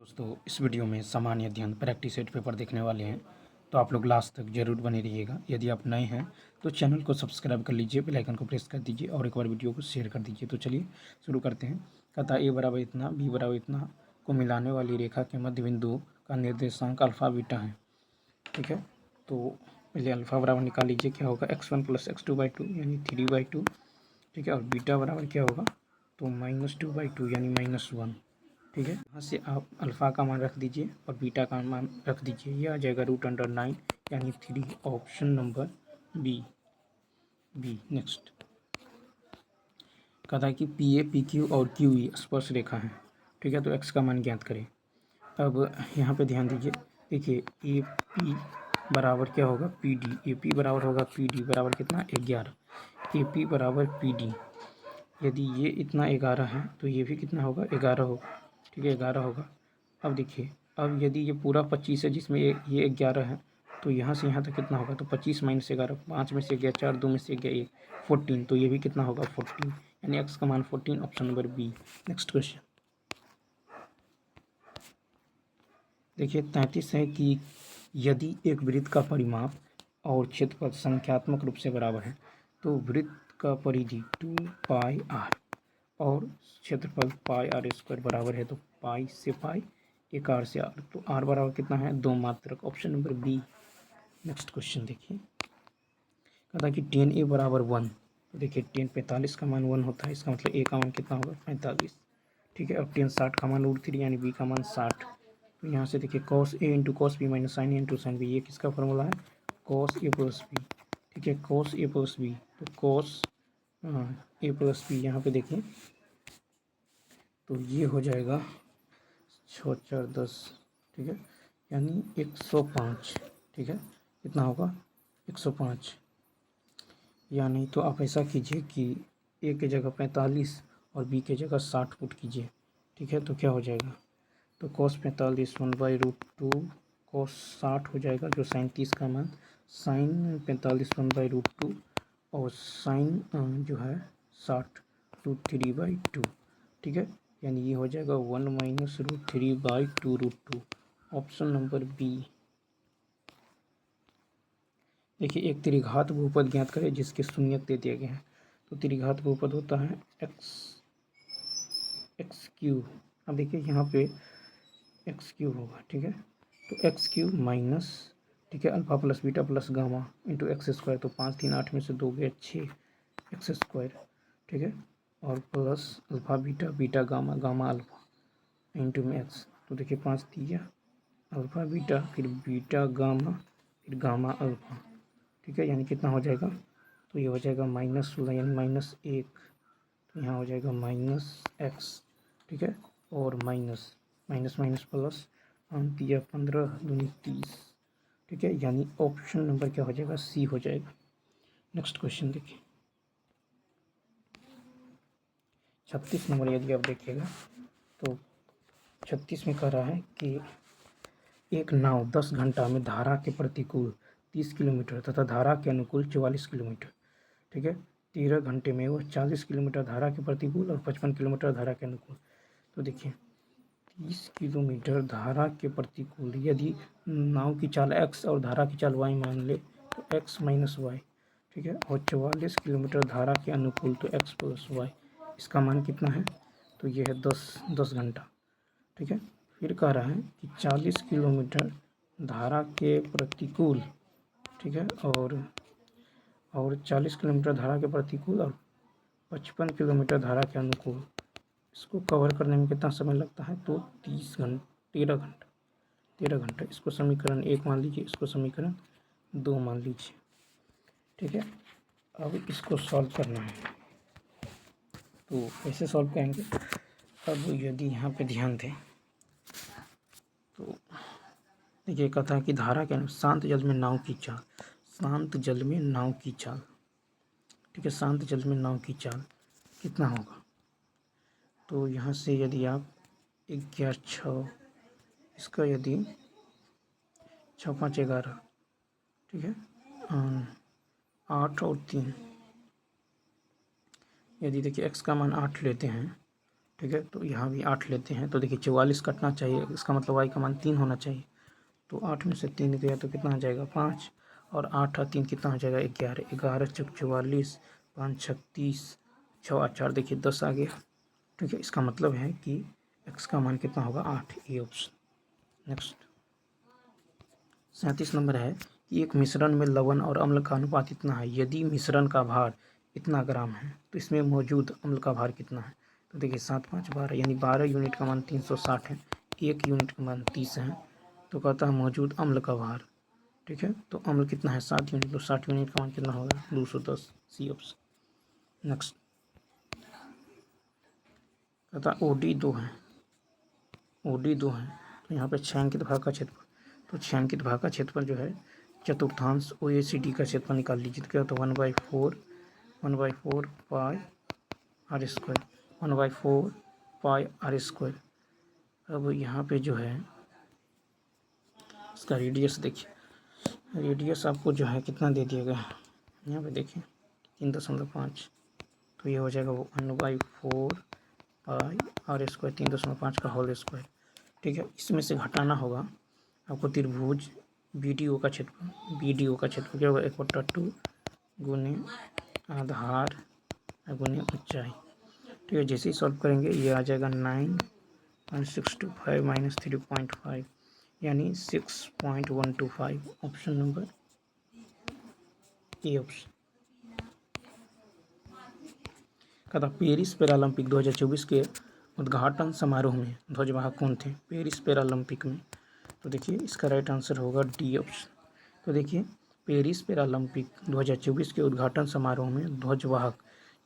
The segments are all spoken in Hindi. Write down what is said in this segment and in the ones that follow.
दोस्तों इस वीडियो में सामान्य अध्ययन प्रैक्टिस सेट पेपर देखने वाले हैं, तो आप लोग लास्ट तक जरूर बने रहिएगा। यदि आप नए हैं तो चैनल को सब्सक्राइब कर लीजिए, बेल आइकन को प्रेस कर दीजिए और एक बार वीडियो को शेयर कर दीजिए। तो चलिए शुरू करते हैं। कहता ए बराबर इतना, बी बराबर इतना को मिलाने वाली रेखा के मध्य बिंदु का निर्देशांक अल्फा बीटा है। ठीक है, तो पहले अल्फा बराबर निकाल लीजिए। क्या होगा, x1 + x2/2 यानी 3/2। ठीक है, और बीटा बराबर क्या होगा, तो -2/2 यानी -1। ठीक है, यहाँ से आप अल्फ़ा का मान रख दीजिए और बीटा का मान रख दीजिए। यह आ जाएगा √9 यानी 3। Option number B. नेक्स्ट कहता है कि PA PQ और QE स्पर्श रेखा है। ठीक है, तो x का मान ज्ञात करें। अब यहाँ पे ध्यान दीजिए, देखिए AP बराबर क्या होगा, PD। AP बराबर होगा PD बराबर कितना, 11। AP बराबर PD, यदि ये इतना 11 है तो ये भी कितना होगा, 11 होगा। ठीक है, 11 होगा। अब देखिए, अब यदि ये पूरा 25 है जिसमें ये 11 है, तो यहाँ से यहाँ तक कितना होगा, तो 25 - 11, 5 में से गया 4, 2 में से गया 1, 14। तो ये भी कितना होगा, 14 यानी x का मान 14। Option number B. Next question देखिए 33 है कि यदि एक वृत्त का परिमाप और क्षेत्रफल संख्यात्मक रूप से बराबर है तो वृत्त का परिधि 2πr और क्षेत्रफल πr² बराबर है, तो पाई से पाई, एक आर से आर, तो आर बराबर कितना है, 2 मात्रक। Option number B. Next question देखिए, कहता है कि 10a बराबर 1। तो देखिए 10 45 का मान 1 होता है, इसका मतलब a का मान कितना होगा, 45। ठीक है, और 10 60 का मान √3 यानी b का मान 60। तो यहाँ से देखिए cos a × cos b - sin a × sin b, ये किसका फॉर्मूला है, cos a + b। ठीक है, cos a + b, तो cos a + b यहाँ पे देखिए, तो ये हो जाएगा 6 × 4 = 10। ठीक है, यानी 105। ठीक है, कितना होगा, 105। या नहीं तो आप ऐसा कीजिए कि ए की जगह 45 और बी की जगह 60 पुट कीजिए। ठीक है, तो क्या हो जाएगा, तो cos 45 1/√2, cos 60 हो जाएगा जो sin 30 का मान, sin 45 1/√2 और sin जो है 60 √3/2। ठीक है, यानी ये हो जाएगा 1 - √3/2√2। Option number B. देखिए एक त्रिघात बहुपद ज्ञात करें जिसके शून्यक दे दिए गए हैं। तो त्रिघात बहुपद होता है x3। अब देखिए यहाँ पे x3 होगा। ठीक है, तो x3 माइनस, ठीक है, alpha plus beta plus gamma into x²। तो 5 3 8 में से 2 गया 6 x²। ठीक है, और plus alpha beta beta gamma gamma alpha into में x। तो देखिए 5 दिया अल्फा बीटा, फिर बीटा गामा, फिर गामा अल्फा। ठीक है, यानी कितना हो जाएगा, तो ये हो जाएगा -16 यानी -1। तो यहाँ हो जाएगा -x। ठीक है, और माइनस माइनस माइनस प्लस, हम दिया 15 दूनी 30। ठीक है, यानी ऑप्शन नंबर क्या हो जाएगा, सी हो जाएगा। नेक्स्ट क्वेश्चन देखिए 36 नंबर। यदि आप देखिएगा तो 36 में कह रहा है कि एक नाव 10 घंटा में धारा के प्रतिकूल 30 किलोमीटर तथा धारा के अनुकूल 44 किलोमीटर, ठीक है, 13 घंटे में वह 40 किलोमीटर धारा के प्रतिकूल और 55 किलोमीटर धारा के अनुकूल। तो देखिए 30 किलोमीटर धारा के प्रतिकूल, यदि नाव की चाल x और धारा की चाल y मान ले तो x - y। ठीक है, और 44 किलोमीटर धारा के अनुकूल तो x + y। इसका मान कितना है, तो ये है 10 घंटा। ठीक है, फिर कह रहा है कि 40 किलोमीटर धारा के प्रतिकूल, ठीक है, और 40 किलोमीटर धारा के प्रतिकूल और 55 किलोमीटर धारा के अनुकूल, इसको कवर करने में कितना समय लगता है, तो 13 घंटा। इसको समीकरण 1 मान लीजिए, इसको समीकरण 2 मान लीजिए। ठीक है, अब इसको सॉल्व करना है, तो कैसे सॉल्व करेंगे। अब यदि यहाँ पे ध्यान दें तो देखिए कहता है कि धारा के शांत जल में नाव की चाल, शांत जल में नाव की चाल, ठीक है, शांत जल में नाव की चाल कितना होगा। तो यहाँ से यदि आप 11 6, इसका यदि 6 5 11, ठीक है, 8 और 3, यदि देखिए x का मान 8 लेते हैं ठीक है। तो यहाँ भी 8 लेते हैं, तो देखिए 44 कटना चाहिए, इसका मतलब y का मान 3 होना चाहिए। तो 8 में से 3 गया तो कितना आ जाएगा 5, और 8 और 3 कितना हो जाएगा 11, 11 चौक 44, 5 36, 6 और 4 देखिए 10 आ गया। ठीक है, इसका मतलब है कि x का मान कितना होगा 8, ये ऑप्शन। नेक्स्ट 37 नंबर है कि एक मिश्रण में लवण और अम्ल का अनुपात इतना है, यदि मिश्रण का भार इतना ग्राम है तो इसमें मौजूद अम्ल का भार कितना है। तो देखिए 7 5 12, यानी 12 यूनिट का मान 360 है, 1 यूनिट का मान 30 है। तो कहता है मौजूद अम्ल का भार। ठीक है, तो अम्ल कितना है 7 यूनिट, तो 60 यूनिट का मान कितना होगा 210, सी ऑप्शन। नेक्स्ट कहता है OD 2 है, OD 2 है, तो यहाँ पे छायांकित भाग का क्षेत्रफल, तो छायांकित भाग का क्षेत्रफल जो है चतुर्थांश OECD का क्षेत्रफल निकाल लीजिए। तो क्या होता है 1/4 pi r square, 1/4 pi r square. अब यहाँ पे जो है इसका रेडियस देखिए, रेडियस आपको जो है कितना दे दिया गया है, यहाँ पे देखिए 3.5, तो ये हो जाएगा 1/4 पाई आर स्क्वायर 3.5 का होल स्क्वायर। ठीक है, इसमें से घटाना होगा आपको त्रिभुज BDO का क्षेत्रफल क्या होगा 1/2 गुने आधार गुने ऊंचाई। ठीक है, जैसे ही सॉल्व करेंगे ये आ जाएगा 9.625 माइनस 3.5, यानी 6.125, ऑप्शन नंबर ए ऑप्शन। कहता पेरिस पैरालंपिक 2024 के उद्घाटन समारोह में ध्वजवाहक कौन थे पेरिस पैरालंपिक में। तो देखिए इसका राइट आंसर होगा डी ऑप्शन। तो देखिए पेरिस पैरालंपिक 2024 के उद्घाटन समारोह में ध्वजवाहक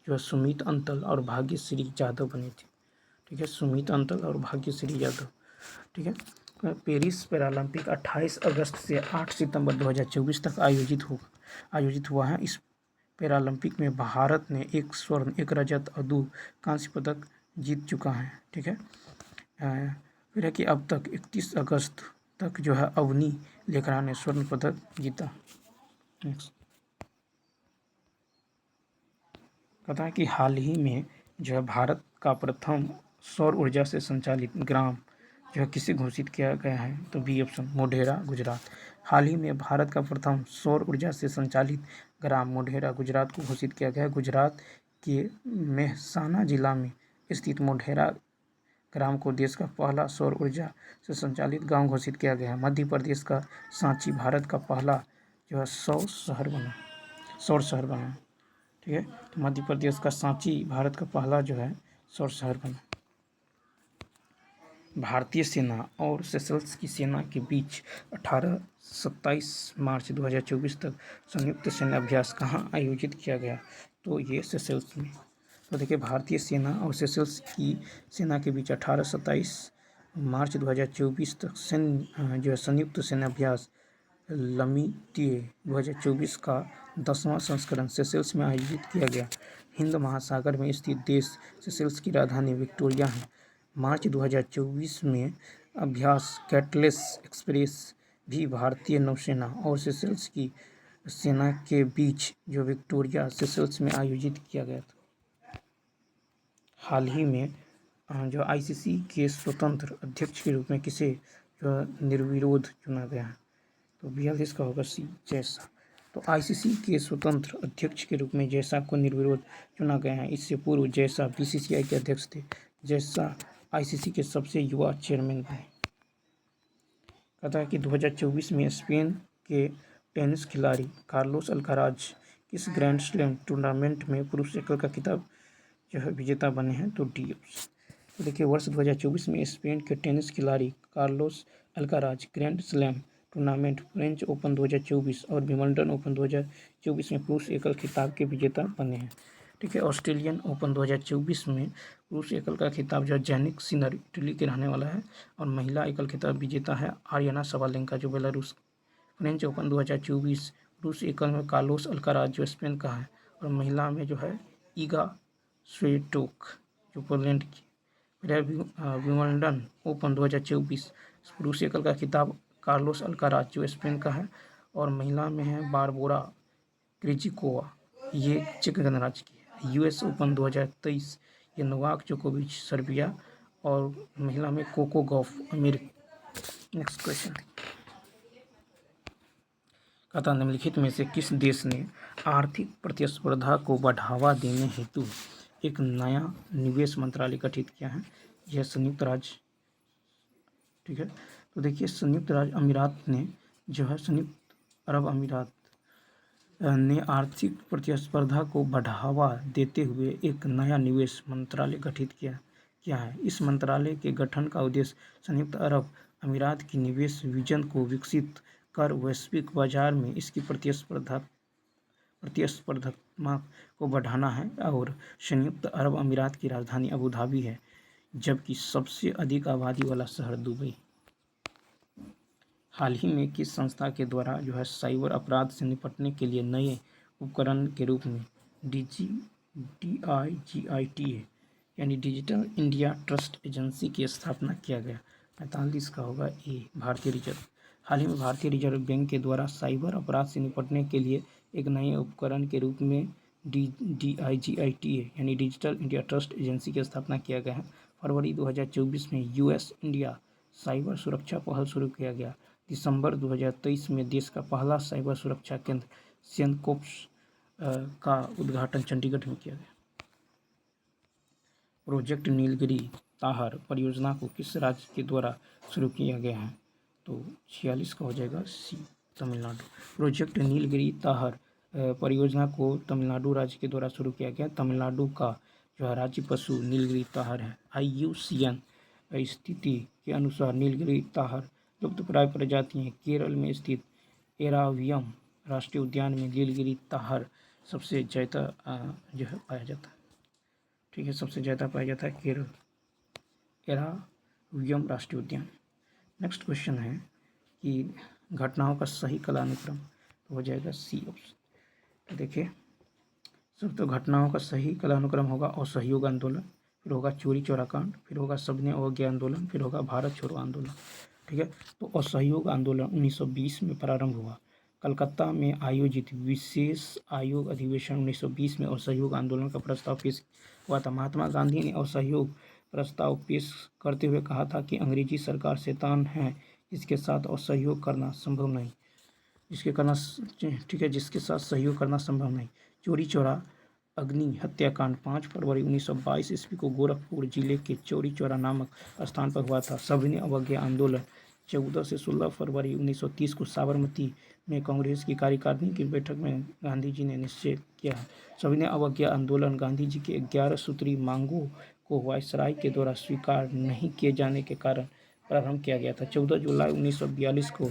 जो है सुमित अंतल और भाग्यश्री यादव बने थे। ठीक है, सुमित अंतल और भाग्यश्री यादव। ठीक है, पेरिस पैरालंपिक 28 अगस्त से 8 सितंबर 2024 तक आयोजित हुआ है। इस पैरालंपिक में भारत ने 1 स्वर्ण 1 रजत और 2 कांस्य पदक जीत चुका है। ठीक है, फिर है कि अब तक 31 अगस्त तक जो है अवनी लेखरा ने स्वर्ण पदक जीता। नेक्स्ट कहता है कि हाल ही में जो है भारत का प्रथम सौर ऊर्जा से संचालित ग्राम जो है किसे घोषित किया गया है। तो बी ऑप्शन मोढेरा गुजरात। हाल ही में भारत का प्रथम सौर ऊर्जा से संचालित ग्राम मोढेरा गुजरात को घोषित किया गया है। गुजरात के मेहसाना जिला में स्थित मोढेरा ग्राम को देश का पहला सौर ऊर्जा से संचालित गांव घोषित किया गया है। मध्य प्रदेश का सांची भारत का पहला जो है सौर शहर बना। ठीक है, तो मध्य प्रदेश का सांची भारत का पहला जो है सौर शहर बना। भारतीय सेना और सेशल्स की सेना के बीच 27 मार्च 2024 तक संयुक्त सैन्य अभ्यास कहाँ आयोजित किया गया। तो ये सेशल्स में। तो देखिए भारतीय सेना और सेशल्स की सेना के बीच 27 मार्च 2024 तक जो है संयुक्त सैन्य अभ्यास लमीटिए 2024 का 10वां संस्करण सेशल्स में आयोजित किया गया। हिंद महासागर में स्थित देश सेशल्स की राजधानी विक्टोरिया है। मार्च 2024 में अभ्यास कैटलेस एक्सप्रेस भी भारतीय नौसेना और सेशल्स की सेना के बीच जो विक्टोरिया सेशल्स में आयोजित किया गया था। हाल ही में जो ICC के स्वतंत्र अध्यक्ष के रूप में किसे जो निर्विरोध चुना गया है। तो 42 का होगा सी जैसा। तो ICC के स्वतंत्र अध्यक्ष के रूप में जैसा को निर्विरोध चुना गया है। इससे पूर्व जैसा BCCI के अध्यक्ष थे। जैसा ICC के सबसे युवा चेयरमैन बने। कहता है कि 2024 में स्पेन के टेनिस खिलाड़ी कार्लोस अल्काराज किस ग्रैंड स्लैम टूर्नामेंट में पुरुष एकल का खिताब जो है विजेता बने हैं। तो डी ऑप्शन। तो देखिए वर्ष 2024 में स्पेन के टेनिस खिलाड़ी Carlos Alcaraz grand slam tournament French open 2024 और विंबलडन ओपन 2024 में पुरुष एकल खिताब के विजेता बने हैं। ठीक है, ऑस्ट्रेलियन ओपन 2024 में पुरुष एकल का खिताब जो है जैनिक सिनर इटली के रहने वाला है, और महिला एकल खिताब विजेता है आर्याना सबालेंका जो बेलारूस। फ्रेंच ओपन 2024 पुरुष एकल में कार्लोस अल्काराज जो स्पेन का है, और महिला में जो है ईगा स्विएटोक जो पोलैंड की। फिर विंबलडन ओपन 2024 पुरुष एकल का खिताब कार्लोस अल्काराज जो स्पेन का है, और महिला में है बारबोरा क्रिजिकोवा ये चेक गणराज्य की है। US ओपन 2023 ये नोवाक जोकोविच सर्बिया और महिला में Coco Gauff America. Next question, कहता निम्नलिखित में से किस देश ने आर्थिक प्रतिस्पर्धा को बढ़ावा देने हेतु एक नया निवेश मंत्रालय गठित किया है? यह संयुक्त राज्य, ठीक है। तो देखिए संयुक्त राज्य अमीरात ने जो है, संयुक्त अरब अमीरात ने आर्थिक प्रतिस्पर्धा को बढ़ावा देते हुए एक नया निवेश मंत्रालय गठित किया है। इस मंत्रालय के गठन का उद्देश्य संयुक्त अरब अमीरात की निवेश विजन को विकसित कर वैश्विक बाजार में इसकी प्रतिस्पर्धात्मक को बढ़ाना है। और संयुक्त अरब अमीरात की राजधानी अबू धाबी है, जबकि सबसे अधिक आबादी वाला शहर दुबई। हाल ही में किस संस्था के द्वारा जो है साइबर अपराध से निपटने के लिए नए उपकरण के रूप में DIGIT यानी डिजिटल इंडिया ट्रस्ट एजेंसी की स्थापना किया गया? 45 का होगा ए, भारतीय रिजर्व। हाल ही में भारतीय रिजर्व बैंक के द्वारा साइबर अपराध से निपटने के लिए एक नए उपकरण के रूप में DIGIT यानी डिजिटल इंडिया ट्रस्ट एजेंसी की स्थापना किया गया है। फरवरी 2024 में US इंडिया साइबर सुरक्षा पहल शुरू किया गया। दिसंबर 2023 में देश का पहला साइबर सुरक्षा केंद्र सेनकोप्स का उद्घाटन चंडीगढ़ में किया गया। प्रोजेक्ट नीलगिरी ताहर परियोजना को किस राज्य के द्वारा शुरू किया गया है? तो 46 का हो जाएगा सी, तमिलनाडु। प्रोजेक्ट नीलगिरी ताहर परियोजना को तमिलनाडु राज्य के द्वारा शुरू किया गया। तमिलनाडु का जो है राज्य पशु नीलगिरी ताहर है। IUCN स्थिति के अनुसार नीलगिरी ताहर लुप्तप्राय प्रजाति है। केरल में स्थित एरावियम राष्ट्रीय उद्यान में नीलगिरी ताहर सबसे ज़्यादा जो है पाया जाता है, ठीक है, सबसे ज़्यादा पाया जाता है केरल एरावियम राष्ट्रीय उद्यान। नेक्स्ट क्वेश्चन है कि घटनाओं का सही कालानुक्रम, तो हो जाएगा सी ऑप्शन। तो देखिए सब तो घटनाओं का सही कालानुक्रम होगा असहयोग आंदोलन, फिर होगा चोरी चौरा कांड, फिर होगा सबने अवज्ञा आंदोलन, फिर होगा भारत छोड़ो आंदोलन, ठीक है। तो असहयोग आंदोलन 1920 में प्रारंभ हुआ। कलकत्ता में आयोजित विशेष आयोग अधिवेशन 1920 में असहयोग आंदोलन का प्रस्ताव पेश हुआ था। महात्मा गांधी ने असहयोग प्रस्ताव पेश करते हुए कहा था कि अंग्रेजी सरकार शैतान है, जिसके साथ असहयोग करना संभव नहीं, जिसके साथ सहयोग करना संभव नहीं। चोरी चौरा अग्नि हत्याकांड 5 फरवरी 1922 ईस्वी को गोरखपुर जिले के चौरी चौरा नामक स्थान पर हुआ था। सविनय अवज्ञा आंदोलन 14 से 16 फरवरी 1930 को साबरमती में कांग्रेस की कार्यकारिणी की बैठक में गांधी जी ने निश्चय किया। सविनय अवज्ञा आंदोलन गांधी जी के 11 सूत्री मांगों को वायसराय के द्वारा स्वीकार नहीं किए जाने के कारण प्रारंभ किया गया था। 14 जुलाई 1942 को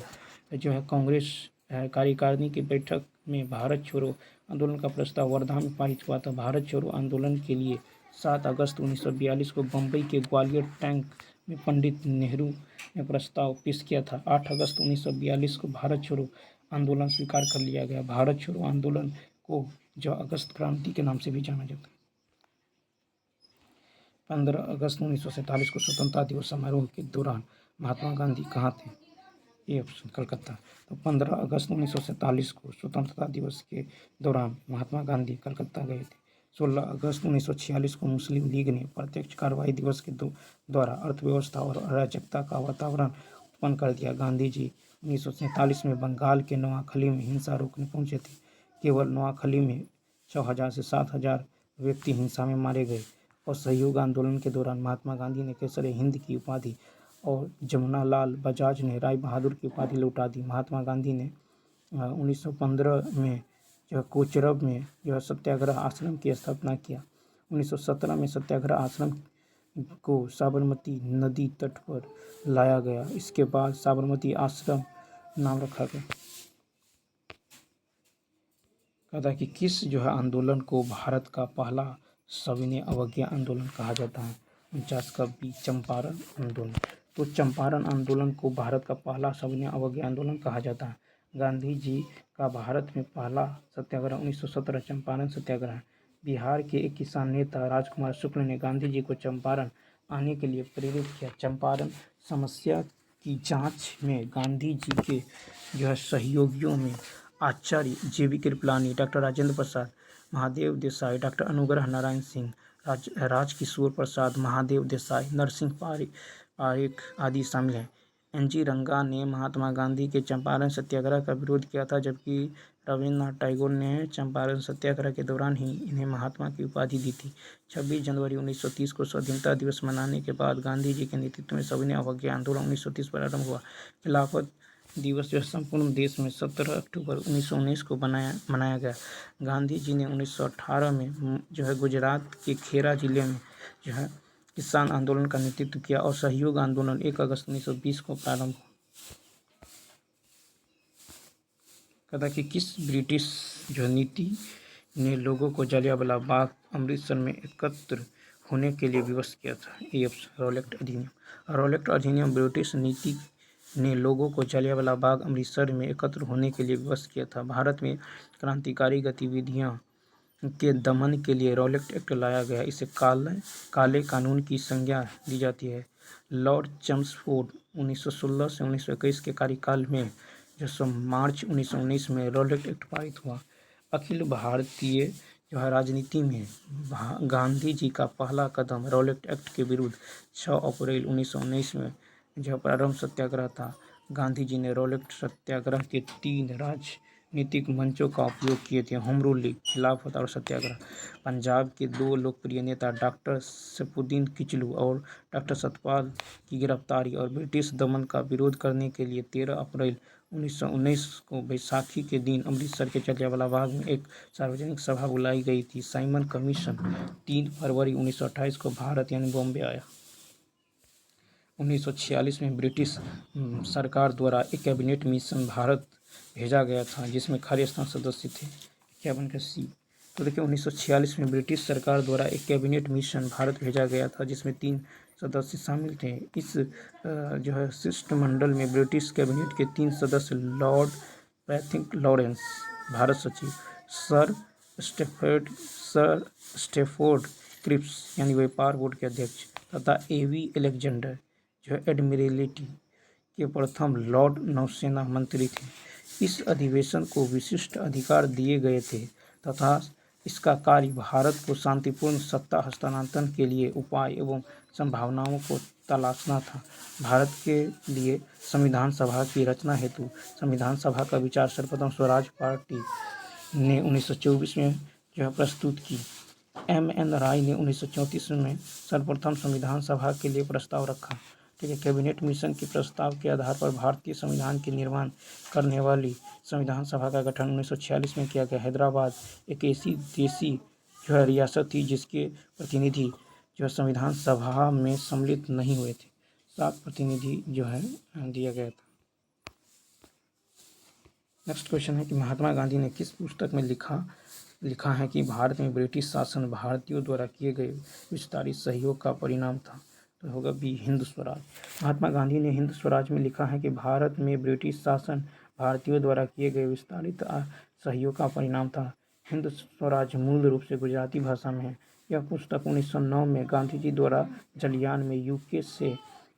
जो है कांग्रेस कार्यकारिणी की बैठक में भारत छोड़ो आंदोलन का प्रस्ताव वर्धा में पारित हुआ था। भारत छोड़ो आंदोलन के लिए 7 अगस्त 1942 को बम्बई के ग्वालियर टैंक में पंडित नेहरू ने प्रस्ताव पेश किया था। 8 अगस्त 1942 को भारत छोड़ो आंदोलन स्वीकार कर लिया गया। भारत छोड़ो आंदोलन को जो अगस्त क्रांति के नाम से भी जाना जाता है। 15 अगस्त 1947 को स्वतंत्रता दिवस समारोह के दौरान महात्मा गांधी कहाँ थे? ये ऑप्शन कलकत्ता। तो 15 अगस्त 1947 को स्वतंत्रता दिवस के दौरान महात्मा गांधी कलकत्ता गए थे। 16 अगस्त 1946 को मुस्लिम लीग ने प्रत्यक्ष कार्रवाई दिवस के द्वारा अर्थव्यवस्था और अराजकता का वातावरण उत्पन्न कर दिया। गांधी जी 1947 में बंगाल के नोआखली में हिंसा रोकने पहुंचे थे। केवल नोआखली में 6000 से 7000 व्यक्ति हिंसा में मारे गए। और सहयोग आंदोलन के दौरान महात्मा गांधी ने केसरे हिंद की उपाधि और जमुनालाल बजाज ने राय बहादुर की उपाधि लौटा दी। महात्मा गांधी ने 1915 में जो कोचरब में जो सत्याग्रह आश्रम की स्थापना किया। 1917 में सत्याग्रह आश्रम को साबरमती नदी तट पर लाया गया। इसके बाद साबरमती आश्रम नाम रखा गया। कहता है कि किस जो है आंदोलन को भारत का पहला सविनय अवज्ञा आंदोलन कहा जाता है? 49 का बी, चंपारण आंदोलन। तो चंपारण आंदोलन को भारत का पहला सविनय अवज्ञा आंदोलन कहा जाता है। गांधी जी का भारत में पहला सत्याग्रह 1917 चंपारण सत्याग्रह। बिहार के एक किसान नेता राजकुमार शुक्ल ने गांधी जी को चंपारण आने के लिए प्रेरित किया। चंपारण समस्या की जांच में गांधी जी के जो है सहयोगियों में आचार्य JB Kripalani, doctor Rajendra Prasad, Mahadev Desai, doctor Anugrah Narayan Singh, Rajkishore प्रसाद, महादेव देसाई, नरसिंह पारिक आदि शामिल हैं। एन.जी. रंगा ने महात्मा गांधी के चंपारण सत्याग्रह का विरोध किया था, जबकि रविन्द्रनाथ टैगोर ने चंपारण सत्याग्रह के दौरान ही इन्हें महात्मा की उपाधि दी थी। 26 जनवरी 1930 को स्वाधीनता दिवस मनाने के बाद गांधी जी के नेतृत्व में सविनय अवज्ञा आंदोलन 1930 पर आरंभ हुआ। खिलाफत दिवस जो संपूर्ण देश में 17 अक्टूबर 1919 को मनाया गया। गांधी जी ने 1918 में गुजरात के खेरा जिले में किसान आंदोलन का नेतृत्व किया और सहयोग आंदोलन 1 अगस्त 1920 को प्रारंभ हुआ। कहता कि किस ब्रिटिश नीति ने लोगों को जलियांवाला बाग अमृतसर में एकत्र होने के लिए विवश किया था? ये रॉलेट अधिनियम। रॉलेट अधिनियम ब्रिटिश नीति ने लोगों को जलियांवाला बाग अमृतसर में एकत्र होने के लिए विवश किया था। भारत में क्रांतिकारी गतिविधियां के दमन के लिए रॉलेट एक्ट लाया गया। इसे काले कानून की संज्ञा दी जाती है। लॉर्ड चेम्सफोर्ड 1916 से 1921 के कार्यकाल में मार्च 1919 में रॉलेट एक्ट पारित हुआ। अखिल भारतीय राजनीति में गांधी जी का पहला कदम रॉलेट एक्ट के विरुद्ध 6 अप्रैल 1919 में प्रारंभ सत्याग्रह था। गांधी जी ने रॉलेट सत्याग्रह के 3 राजनीतिक मंचों का उपयोग किए थे: होम रूल लीग, खिलाफत और सत्याग्रह। पंजाब के 2 लोकप्रिय नेता डॉक्टर सैफुद्दीन किचलू और डॉक्टर सतपाल की गिरफ्तारी और ब्रिटिश दमन का विरोध करने के लिए 13 अप्रैल 1919 को बैसाखी के दिन अमृतसर के जलियांवाला बाग में एक सार्वजनिक सभा बुलाई गई थी। साइमन कमीशन 3 फरवरी 1928 को भारत यानी बॉम्बे आया। 1946 में ब्रिटिश सरकार द्वारा एक कैबिनेट मिशन भारत भेजा गया था, जिसमें खालिस्तान सदस्य थे। क्या बनकर सी। तो देखिए 1946 में ब्रिटिश सरकार द्वारा एक कैबिनेट मिशन भारत भेजा गया था, जिसमें 3 सदस्य शामिल थे। इस शिष्टमंडल में ब्रिटिश कैबिनेट के 3 सदस्य लॉर्ड पैथिक लॉरेंस भारत सचिव, सर स्टेफोर्ड क्रिप्स यानी व्यापार बोर्ड के अध्यक्ष तथा ए.वी. अलेक्जेंडर एडमिरल्टी के प्रथम लॉर्ड नौसेना मंत्री थे। इस अधिवेशन को विशिष्ट अधिकार दिए गए थे तथा इसका कार्य भारत को शांतिपूर्ण सत्ता हस्तांतरण के लिए उपाय एवं संभावनाओं को तलाशना था। भारत के लिए संविधान सभा की रचना हेतु संविधान सभा का विचार सर्वप्रथम स्वराज पार्टी ने 1924 में प्रस्तुत की। M.N. राय ने 1934 में सर्वप्रथम संविधान सभा के लिए प्रस्ताव रखा। ठीक है। कैबिनेट मिशन के प्रस्ताव के आधार पर भारतीय संविधान के निर्माण करने वाली संविधान सभा का गठन 1946 में किया गया। हैदराबाद एक ऐसी देसी रियासत थी जिसके प्रतिनिधि संविधान सभा में सम्मिलित नहीं हुए थे। 7 प्रतिनिधि दिया गया था। नेक्स्ट क्वेश्चन है कि महात्मा गांधी ने किस पुस्तक में लिखा है कि भारत में ब्रिटिश शासन भारतीयों द्वारा किए गए विस्तारित सहयोग का परिणाम था? तो होगा बी, हिंद स्वराज। महात्मा गांधी ने हिंद स्वराज में लिखा है कि भारत में ब्रिटिश शासन भारतीयों द्वारा किए गए विस्तारित सहयोग का परिणाम था। हिंद स्वराज मूल रूप से गुजराती भाषा में है। यह पुस्तक 1909 में गांधी जी द्वारा जलियान में यूके से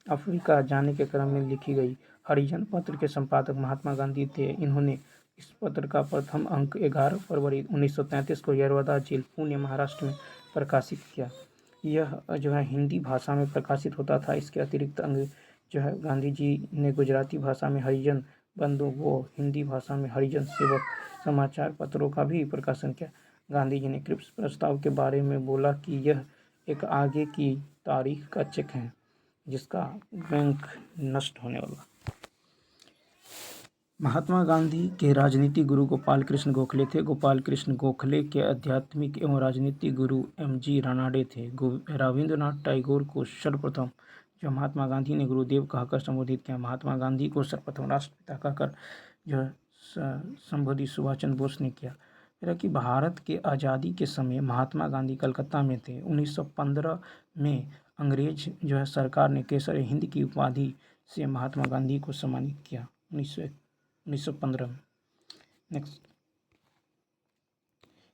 अफ्रीका जाने के क्रम में लिखी गई। हरिजन पत्र के संपादक महात्मा गांधी थे। इन्होंने इस पत्र का प्रथम अंक 11 फरवरी 1933 को यरवदा जेल, पुणे, महाराष्ट्र में प्रकाशित किया। यह हिंदी भाषा में प्रकाशित होता था। इसके अतिरिक्त अंग गांधी जी ने गुजराती भाषा में हरिजन बंधु व हिंदी भाषा में हरिजन सेवक समाचार पत्रों का भी प्रकाशन किया। गांधी जी ने क्रिप्स प्रस्ताव के बारे में बोला कि यह एक आगे की तारीख का चेक है जिसका बैंक नष्ट होने वाला। महात्मा गांधी के राजनीतिक गुरु गोपाल कृष्ण गोखले थे। गोपाल कृष्ण गोखले के आध्यात्मिक एवं राजनीतिक गुरु M.G. रानाडे थे। रविन्द्रनाथ टैगोर को सर्वप्रथम महात्मा गांधी ने गुरुदेव कहकर संबोधित किया। महात्मा गांधी को सर्वप्रथम राष्ट्रपिता कहकर संबोधित सुभाष चंद्र बोस ने किया। फिर कि भारत के आज़ादी के समय महात्मा गांधी कलकत्ता में थे। 1915 में अंग्रेज सरकार ने केसर हिंद की उपाधि से महात्मा गांधी को सम्मानित किया 1915 में। नेक्स्ट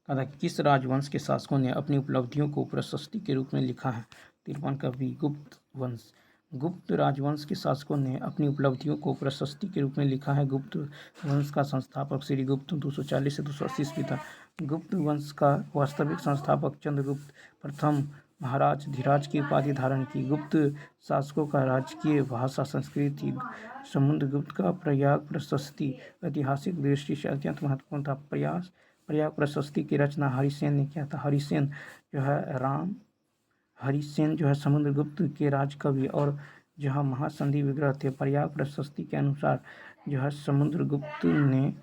कहा किस राजवंश के शासकों ने अपनी उपलब्धियों को प्रशस्ति के रूप में लिखा है? 53 का बी, गुप्त वंश। गुप्त राजवंश के शासकों ने अपनी उपलब्धियों को प्रशस्ति के रूप में लिखा है। गुप्त वंश का संस्थापक श्री गुप्त 240 से 280 ईस्वी था। गुप्त वंश का वास्तविक संस्थापक चंद्रगुप्त प्रथम महाराज धीराज की उपाधि धारण की। गुप्त शासकों का राजकीय भाषा संस्कृति। समुद्रगुप्त का प्रयाग प्रशस्ति ऐतिहासिक दृष्टि से अत्यंत महत्वपूर्ण था। प्रयाग प्रशस्ति की रचना हरिसेन ने किया था। हरिसेन जो है समुद्रगुप्त के राजकवि और जो है महासंधि विग्रह थे। प्रयाग प्रशस्ति के अनुसार जो है समुद्रगुप्त ने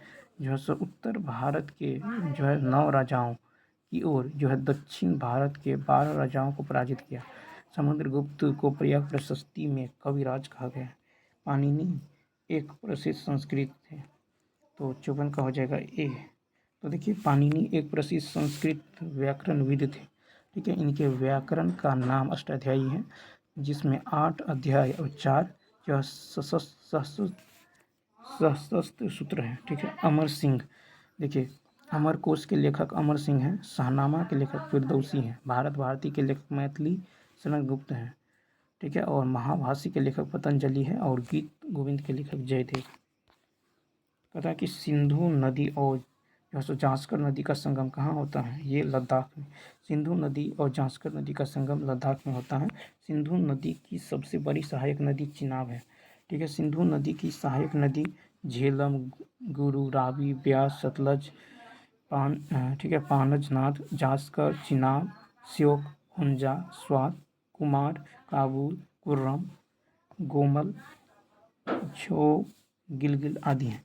जो है उत्तर भारत के जो है 9 राजाओं की ओर जो है दक्षिण भारत के 12 राजाओं को पराजित किया। समुद्रगुप्त को प्रयाग प्रशस्ति में कविराज कहा गया। पाणिनि एक प्रसिद्ध संस्कृत थे, तो 54 का हो जाएगा ए। तो देखिए पाणिनि एक प्रसिद्ध संस्कृत व्याकरणविद थे। ठीक है, इनके व्याकरण का नाम अष्टाध्यायी है, जिसमें 8 अध्याय और 4 जो सहस्त्र सूत्र हैं। ठीक है, अमर सिंह, देखिए अमरकोश के लेखक अमर सिंह हैं। शाहनामा के लेखक फिरदौसी हैं। भारत भारती के लेखक मैथिली शरण गुप्त हैं। ठीक है, और महाभाष्य के लेखक पतंजलि है और गीत गोविंद के लेखक जयदेव। पता है कि सिंधु नदी और जो है जांस्कर नदी का संगम कहाँ होता है? ये लद्दाख में। सिंधु नदी और जांस्कर नदी का संगम लद्दाख में होता है। सिंधु नदी की सबसे बड़ी सहायक नदी चिनाब है। ठीक है, सिंधु नदी की सहायक नदी झेलम, गुरु, रावी, ब्यास, सतलज, ठीक है, पानजनाथ, जांस्कर, चिनाब, श्योक, हुंजा, स्वात, कुमार, काबुल, कुर्रम, गोमल, झो, गिलगित आदि हैं।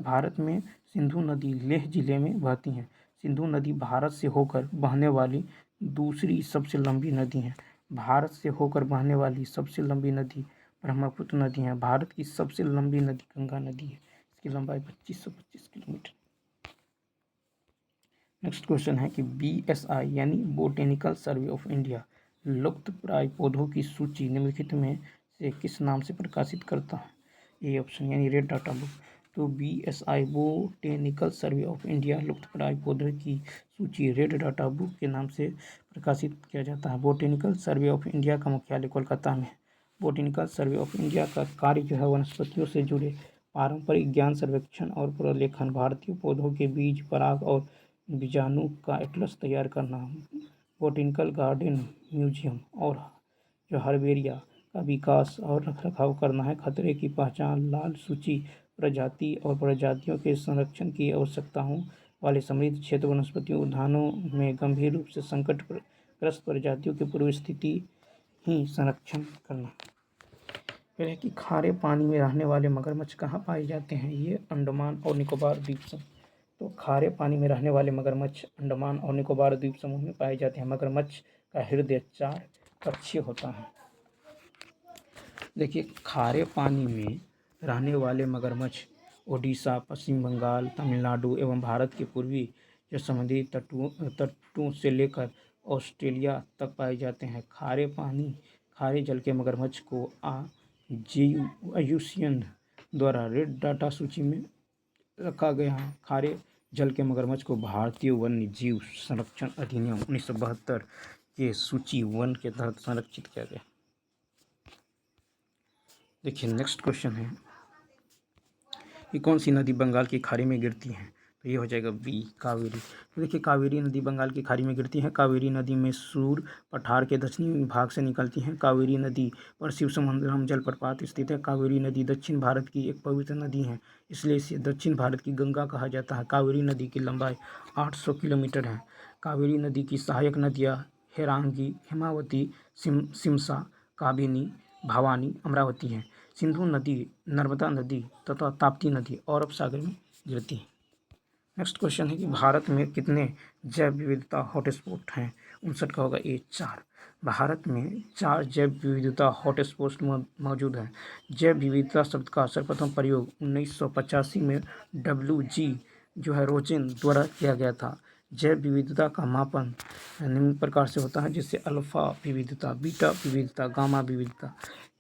भारत में सिंधु नदी लेह जिले में बहती है। सिंधु नदी भारत से होकर बहने वाली दूसरी सबसे लंबी नदी है। भारत से होकर बहने वाली सबसे लंबी नदी ब्रह्मपुत्र नदी है। भारत की सबसे लंबी नदी गंगा नदी है। इसकी लंबाई 2525 किलोमीटर। नेक्स्ट क्वेश्चन है कि BSI यानी बोटेनिकल सर्वे ऑफ इंडिया लुप्तप्राय पौधों की सूची निम्नलिखित में से किस नाम से प्रकाशित करता है? ए ऑप्शन यानी रेड डाटा बुक। तो BSI botanical survey of India लुप्तप्राय पौधों की सूची रेड डाटा बुक के नाम से प्रकाशित किया जाता है। बोटेनिकल सर्वे ऑफ इंडिया का मुख्यालय कोलकाता में है। बोटेनिकल सर्वे ऑफ इंडिया का कार्य जो है वनस्पतियों से जुड़े पारंपरिक ज्ञान सर्वेक्षण और प्रलेखन, भारतीय पौधों के बीज, पराग और बीजाणु का एटलस तैयार करना, बोटेनिकल गार्डन, म्यूजियम और जो हर्बेरिया का विकास और रखरखाव करना है। खतरे की पहचान, लाल सूची, प्रजाति और प्रजातियों के संरक्षण की आवश्यकताओं वाले समृद्ध क्षेत्र, वनस्पतियों उद्यानों में गंभीर रूप से संकटग्रस्त प्रजातियों की पूर्व स्थिति ही संरक्षण करना। फिर है कि खारे पानी में रहने वाले मगरमच्छ कहाँ पाए जाते हैं? ये अंडमान और निकोबार द्वीप समूह। तो खारे पानी में रहने वाले मगरमच्छ अंडमान और निकोबार द्वीप समूह में पाए जाते हैं। मगरमच्छ का हृदय 4 कक्षीय होता है। देखिए खारे पानी में रहने वाले मगरमच्छ ओडिशा, पश्चिम बंगाल, तमिलनाडु एवं भारत के पूर्वी जो समुद्री तटों से लेकर ऑस्ट्रेलिया तक पाए जाते हैं। खारे जल के मगरमच्छ को IUCN द्वारा रेड डाटा सूची में रखा गया है। खारे जल के मगरमच्छ को भारतीय वन्य जीव संरक्षण अधिनियम 1972 के सूची 1 के तहत संरक्षित किया गया। देखिए नेक्स्ट क्वेश्चन है कि कौन सी नदी बंगाल की खाड़ी में गिरती है? तो ये हो जाएगा बी, कावेरी। तो देखिए कावेरी नदी बंगाल की खाड़ी में गिरती है। कावेरी नदी मैसूर पठार के दक्षिणी भाग से निकलती है। कावेरी नदी पर शिवसमुद्रम जलप्रपात स्थित है। कावेरी नदी दक्षिण भारत की एक पवित्र नदी है, इसलिए इसे दक्षिण भारत की गंगा कहा जाता है। कावेरी नदी की लंबाई 800 किलोमीटर है। कावेरी नदी की सहायक नदियाँ हेरांगी, हेमावती, सिमसा, काबिनी, भवानी, अमरावती हैं। सिंधु नदी, नर्मदा नदी तथा ताप्ती नदी अरब सागर में गिरती है। नेक्स्ट क्वेश्चन है कि भारत में कितने जैव विविधता हॉटस्पॉट हैं? 59 का होगा ए, 4। भारत में 4 जैव विविधता हॉटस्पॉट मौजूद हैं। जैव विविधता शब्द का सर्वप्रथम प्रयोग 1985 में WG जो है रोजेन द्वारा किया गया था। जैव विविधता का मापन निम्न प्रकार से होता है, जैसे अल्फा विविधता, बीटा विविधता, गामा विविधता।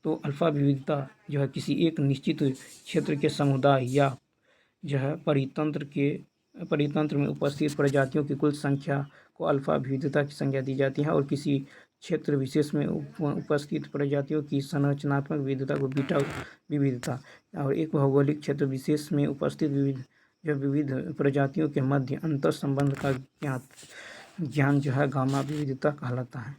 तो अल्फा विविधता जो है किसी एक निश्चित क्षेत्र के समुदाय या जो है परितंत्र में उपस्थित प्रजातियों की कुल संख्या को अल्फा विविधता की संज्ञा दी जाती है, और किसी क्षेत्र विशेष में उपस्थित प्रजातियों की संरचनात्मक विविधता को बीटा विविधता, और एक भौगोलिक क्षेत्र विशेष में उपस्थित जो विविध प्रजातियों के मध्य अंतर संबंध का ज्ञान जो है गामा विविधता कहलाता है।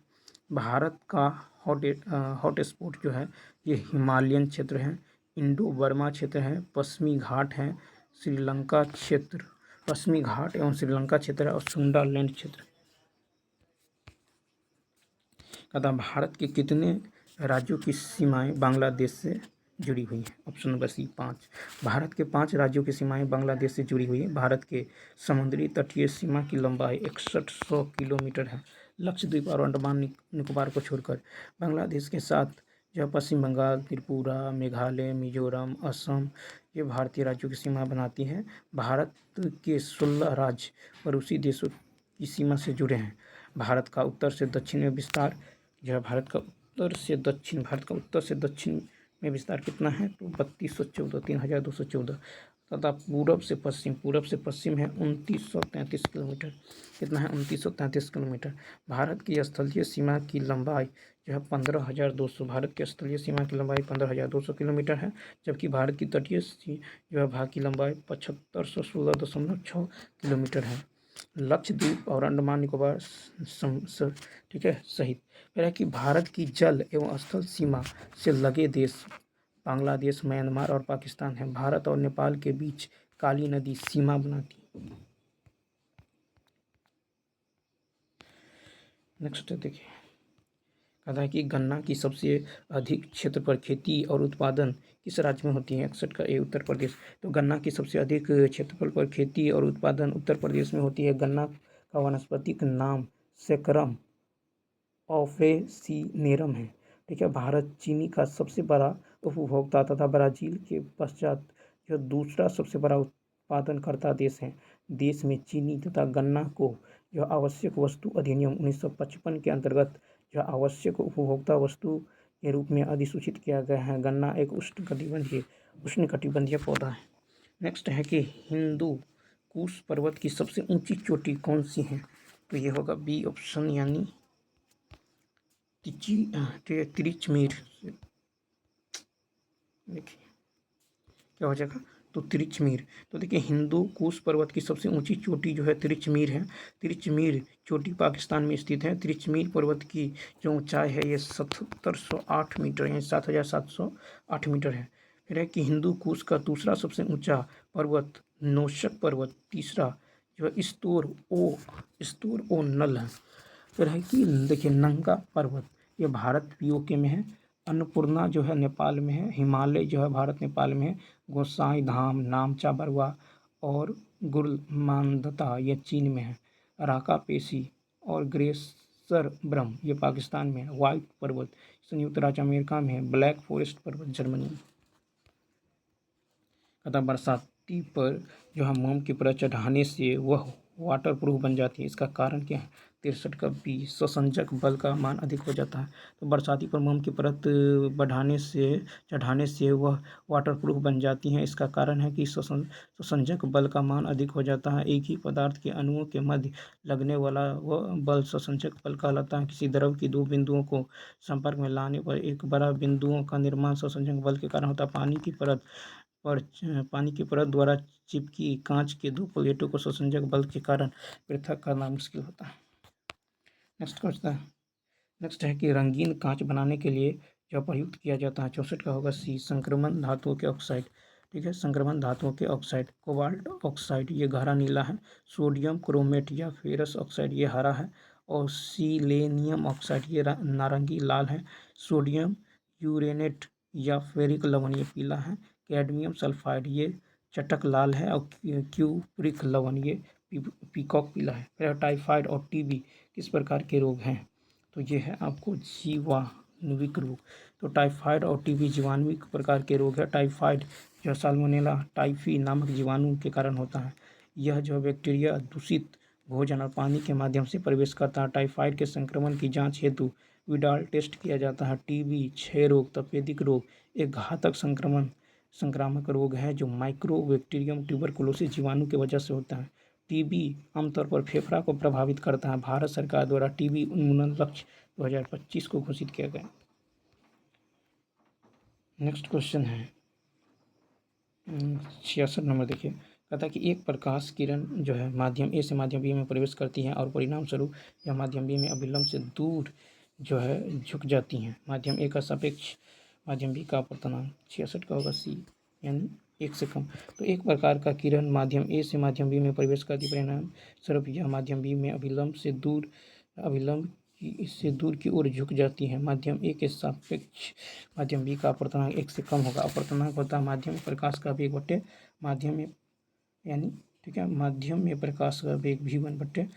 भारत का हॉट स्पॉट जो है ये हिमालयन क्षेत्र है, इंडो बर्मा क्षेत्र है, पश्चिमी घाट है, श्रीलंका क्षेत्र, पश्चिमी घाट एवं श्रीलंका क्षेत्र और सुंडालैंड क्षेत्र। कहता भारत के कितने राज्यों की सीमाएं बांग्लादेश से जुड़ी हुई हैं? Option number C 5। भारत के 5 राज्यों की सीमाएं बांग्लादेश से जुड़ी हुई हैं। भारत के समुद्री तटीय सीमा की लंबाई 6100 किलोमीटर है। लक्षद्वीप और अंडमान निकोबार को छोड़कर बांग्लादेश के साथ जो पश्चिम बंगाल, त्रिपुरा, मेघालय, मिजोरम, असम ये भारतीय राज्यों की सीमा बनाती हैं। भारत के 16 राज्य पड़ोसी देशों की सीमा से जुड़े हैं। भारत का उत्तर से दक्षिण में विस्तार जो है भारत का उत्तर से दक्षिण में विस्तार कितना है? तो 3214, 3214 तथा पूरब से पश्चिम है 2933 किलोमीटर। कितना है? 2933 किलोमीटर। भारत की स्थलीय सीमा की लंबाई जो है 15,200, भारत की स्थलीय सीमा की लंबाई 15,200 किलोमीटर है, जबकि भारत की तटीय जो है भाग की लंबाई 7516.6 किलोमीटर है। लक्षद्वीप और अंडमान निकोबार ठीक है सहित फिर है कि भारत की जल एवं स्थल सीमा से लगे देश बांग्लादेश, म्यांमार और पाकिस्तान है। भारत और नेपाल के बीच काली नदी सीमा बनाती है। नेक्स्ट देखिए, कहता है कि गन्ना की सबसे अधिक क्षेत्र पर खेती और उत्पादन किस राज्य में होती है? 61 का ए उत्तर प्रदेश। तो गन्ना की सबसे अधिक क्षेत्रफल पर खेती और उत्पादन उत्तर प्रदेश में होती है। गन्ना का वानस्पतिक नाम सेक्रम ऑफेसिनेरम है। ठीक है, भारत चीनी का सबसे बड़ा उपभोक्ता तथा ब्राजील के पश्चात जो दूसरा सबसे बड़ा उत्पादनकर्ता देश है। देश में चीनी तथा गन्ना को जो आवश्यक वस्तु अधिनियम 1955 के अंतर्गत जो आवश्यक उपभोक्ता वस्तु के रूप में अधिसूचित किया गया है। गन्ना एक उष्णकटिबंधीय पौधा है। नेक्स्ट है कि हिंदू कुश पर्वत की सबसे ऊंची चोटी कौन सी है? तो ये होगा बी ऑप्शन यानी तिरिचमीर। देखिए क्या हो जाएगा? तो तिरिचमीर। तो देखिए हिंदू कुश पर्वत की सबसे ऊंची चोटी जो है तिरिचमीर है। तिरिचमीर चोटी पाकिस्तान में स्थित है। तिरिचमीर पर्वत की जो ऊंचाई है ये 7708 मीटर यानी 7708 मीटर है। फिर है कि हिंदू कुश का दूसरा सबसे ऊंचा पर्वत नौशक पर्वत, तीसरा जो है स्तोर ओ नल है। फिर है कि देखिए नंगा पर्वत ये भारत पीओके में है। अन्नपूर्णा जो है नेपाल में है। हिमालय जो है भारत नेपाल में है। गोसाई धाम, नामचा बरुआ और गुरमानदता ये चीन में है। राका पेशी और ग्रेसर ब्रह्म ये पाकिस्तान में है। व्हाइट पर्वत संयुक्त राज्य अमेरिका में है। ब्लैक फॉरेस्ट पर्वत जर्मनी में। तथा बरसाती पर जो है मोम की परत चढ़ाने से वह वाटर प्रूफ बन जाती है। इसका कारण क्या है? 63 का बी स्वसंजक बल का मान अधिक हो जाता है। तो बरसाती पर मोम की परत चढ़ाने से वह वाटर प्रूफ बन जाती हैं। इसका कारण है कि स्वसंजक बल का मान अधिक हो जाता है। एक ही पदार्थ के अणुओं के मध्य लगने वाला वह बल स्वसंजक बल कहलाता है। किसी द्रव की दो बिंदुओं को संपर्क में लाने पर एक बड़ा बिंदुओं का निर्माण स्वसंजक बल के कारण होता है। पानी की परत द्वारा चिपकी कांच के दो प्लेटों को स्वसंजक बल के कारण पृथक करना मुश्किल होता है। नेक्स्ट है कि रंगीन कांच बनाने के लिए जो प्रयुक्त किया जाता है 64 का होगा सी संक्रमण धातुओं के ऑक्साइड। ठीक है, संक्रमण धातुओं के ऑक्साइड। कोबाल्ट ऑक्साइड ये गहरा नीला है। सोडियम क्रोमेट या फेरस ऑक्साइड ये हरा है। और सिलेनियम ऑक्साइड ये नारंगी लाल है। सोडियम यूरेनेट या फेरिक लवण ये पीला है। कैडमियम सल्फाइड ये चटक लाल है। और क्यूप्रिक लवण ये पीकॉक पीला है। फिर टाइफाइड और टीबी किस प्रकार के रोग हैं? तो ये है आपको जीवाणुविक रोग। तो टाइफाइड और टीबी जीवाणुविक प्रकार के रोग है। टाइफाइड जो साल्मोनेला टाइफी नामक जीवाणु के कारण होता है। यह जो बैक्टीरिया दूषित भोजन और पानी के माध्यम से प्रवेश करता है। टाइफाइड के संक्रमण की जांच हेतु विडाल टेस्ट किया जाता है। टीबी क्षय रोग तपेदिक रोग एक घातक संक्रामक रोग है जो माइक्रोबैक्टीरियम ट्यूबरकुलोसिस जीवाणु की वजह से होता है। टीबी आमतौर पर फेफड़ा को प्रभावित करता है। भारत सरकार द्वारा टीबी उन्मूलन लक्ष्य 2025 को घोषित किया गया। नेक्स्ट क्वेश्चन है 66 नंबर। देखिए कहता है कि एक प्रकाश किरण जो है माध्यम ए से माध्यम बी में प्रवेश करती है और परिणाम स्वरूप यह माध्यम बी में अविलंब से दूर जो है झुक जाती हैं। माध्यम ए का सापेक्ष माध्यम बी का अपवर्तनांक 66 का होगा सी, यानी 1 से कम। तो एक प्रकार का किरण माध्यम ए से माध्यम बी में प्रवेश करती, परिणाम स्वरूप यह माध्यम बी में अविलंब से दूर की ओर झुक जाती है। माध्यम ए के सापेक्ष माध्यम बी का अपवर्तनांक 1 से कम होगा। अपवर्तनांक होता है माध्यम में प्रकाश का वेग बटे माध्यम में, यानी ठीक है, माध्यम में प्रकाश का वेग v1 बटे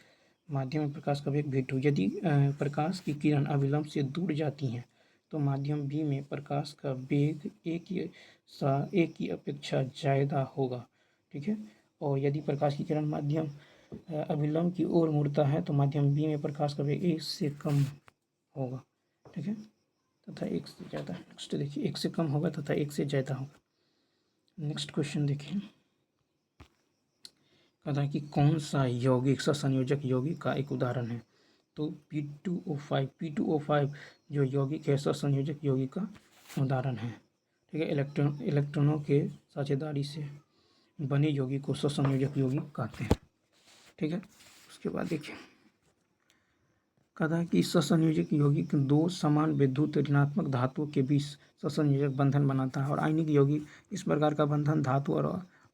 माध्यम में प्रकाश का वेग v2। यदि प्रकाश की किरण अविलंब से दूर जाती हैं तो माध्यम बी में प्रकाश का वेग ए की अपेक्षा ज़्यादा होगा, ठीक है। और यदि प्रकाश की किरण माध्यम अविलंब की ओर मुड़ता है तो माध्यम बी में प्रकाश का वेग 1 से कम होगा, ठीक है, तथा 1 से ज़्यादा। नेक्स्ट देखिए, 1 से कम होगा तथा 1 से ज़्यादा होगा। नेक्स्ट क्वेश्चन देखिए, कहता है कि कौन सा यौगिक सहसंयोजक यौगिक का एक उदाहरण है। तो P2O5 जो यौगिक है सहसंयोजक यौगिक का उदाहरण है, ठीक है। इलेक्ट्रॉनों के साझेदारी से बने यौगिक को सहसंयोजक यौगिक कहते हैं, ठीक है। उसके बाद देखिए, कहता है कि सहसंयोजक यौगिक दो समान विद्युत ऋणात्मक धातुओं के बीच सहसंयोजक बंधन बनाता है और आयनिक यौगिक इस प्रकार का बंधन धातु और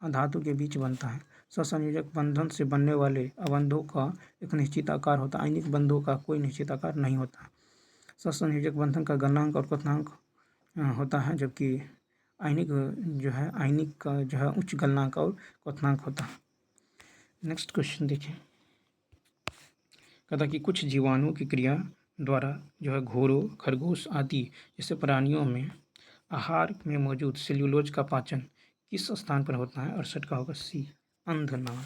अधातु के बीच बनता है। सहसंयोजक बंधन से बनने वाले अबंधों का एक निश्चित आकार होता है, आयनिक बंधों का कोई निश्चित आकार नहीं होता। सहसंयोजक बंधन का गलनांक और क्वथनांक होता है, जबकि आयनिक का जो है उच्च गलनांक और क्वथनांक होता है। नेक्स्ट क्वेश्चन देखिए, कहता कि कुछ जीवाणुओं की क्रिया द्वारा जो है घोड़ों, खरगोश आदि जैसे प्राणियों में आहार में मौजूद सेल्यूलोज का पाचन किस स्थान पर होता है। 68 का होगा सी, अंधनाल।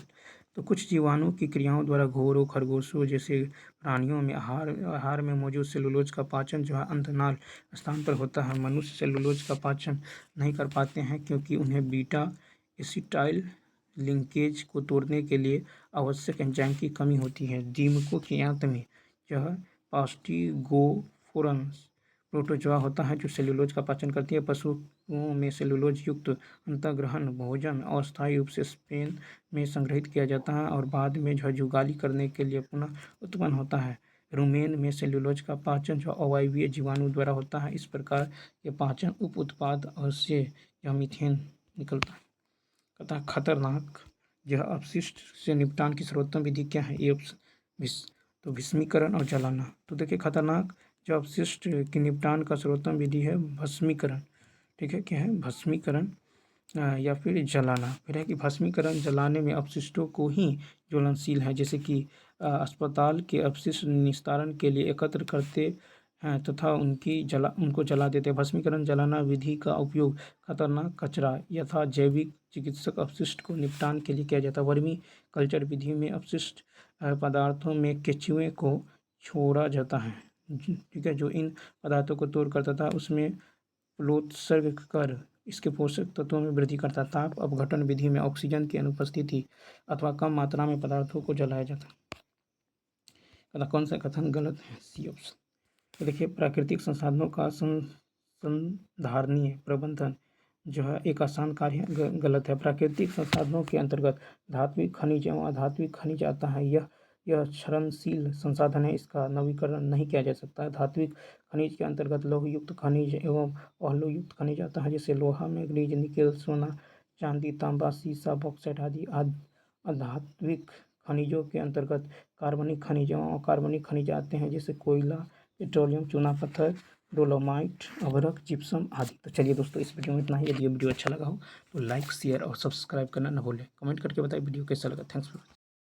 तो कुछ जीवाणुओं की क्रियाओं द्वारा घोड़ों, खरगोशों जैसे प्राणियों में आहार में मौजूद सेल्यूलोज का पाचन जो है अंधनाल स्थान पर होता है। मनुष्य सेल्यूलोज का पाचन नहीं कर पाते हैं क्योंकि उन्हें बीटा एसिटाइल लिंकेज को तोड़ने के लिए आवश्यक एंजाइम की कमी होती है। दीमकों के आंत में यह पास्टिगोफोरस प्रोटोजोआ होता है जो सेल्यूलोज का पाचन करती है। पशुओं में सेल्यूलोज युक्त अंतःग्रहण भोजन अस्थायी रूप से स्पेन में संग्रहित किया जाता है और बाद में जो जुगाली करने के लिए पुनः उत्पन्न होता है। रुमेन में सेल्यूलोज का पाचन जो अवायवीय जीवाणु द्वारा होता है। इस प्रकार के पाचन उप उत्पाद से यह मीथेन निकलता है। कहता है खतरनाक यह अपशिष्ट से निपटान की सर्वोत्तम विधि क्या है। ये तो भस्मीकरण और जलाना। तो देखिए, खतरनाक जो अपशिष्ट के निपटान का सर्वोत्तम विधि है भस्मीकरण, ठीक है। क्या है, भस्मीकरण या फिर जलाना। फिर है कि भस्मीकरण जलाने में अपशिष्टों को ही ज्वलनशील है, जैसे कि अस्पताल के अपशिष्ट निस्तारण के लिए एकत्र करते हैं तथा उनको जला देते हैं। भस्मीकरण जलाना विधि का उपयोग खतरनाक कचरा यथा जैविक चिकित्सक अपशिष्ट को निपटान के लिए किया जाता है। वर्मी कल्चर विधि में अपशिष्ट पदार्थों में केंचुए को छोड़ा जाता है, ठीक है, जो इन पदार्थों को तोड़कर तथा उसमें प्लोत्सर्ग कर इसके पोषक तत्वों में वृद्धि करता है। ताप अपघटन विधि में ऑक्सीजन की अनुपस्थिति अथवा कम मात्रा में पदार्थों को जलाया जाता है। कौन सा कथन गलत है, सी ऑप्शन। तो देखिए, प्राकृतिक संसाधनों का संधारणीय प्रबंधन जो है एक आसान कार्य गलत है। प्राकृतिक संसाधनों के अंतर्गत धात्विक खनिज एवं अधात्विक खनिज आता है। यह क्षरणशील संसाधन है, इसका नवीकरण नहीं किया जा सकता है। धात्विक खनिज के अंतर्गत लौहयुक्त खनिज एवं अलोहयुक्त खनिज आता है, जैसे लोहा, मैग्नीज, निकेल, सोना, चांदी, तांबा, सीसा, बॉक्साइट आदि। अधात्विक खनिजों के अंतर्गत कार्बनिक खनिज एवं अकार्बनिक खनिज आते हैं, जैसे कोयला, पेट्रोलियम, चूना पत्थर, डोलोमाइट, अभ्रक, जिप्सम आदि। तो चलिए दोस्तों, इस वीडियो में इतना ही। यदि ये वीडियो अच्छा लगा हो तो लाइक, शेयर और सब्सक्राइब करना न भूलें। कमेंट करके बताइए वीडियो कैसा लगा। Thanks for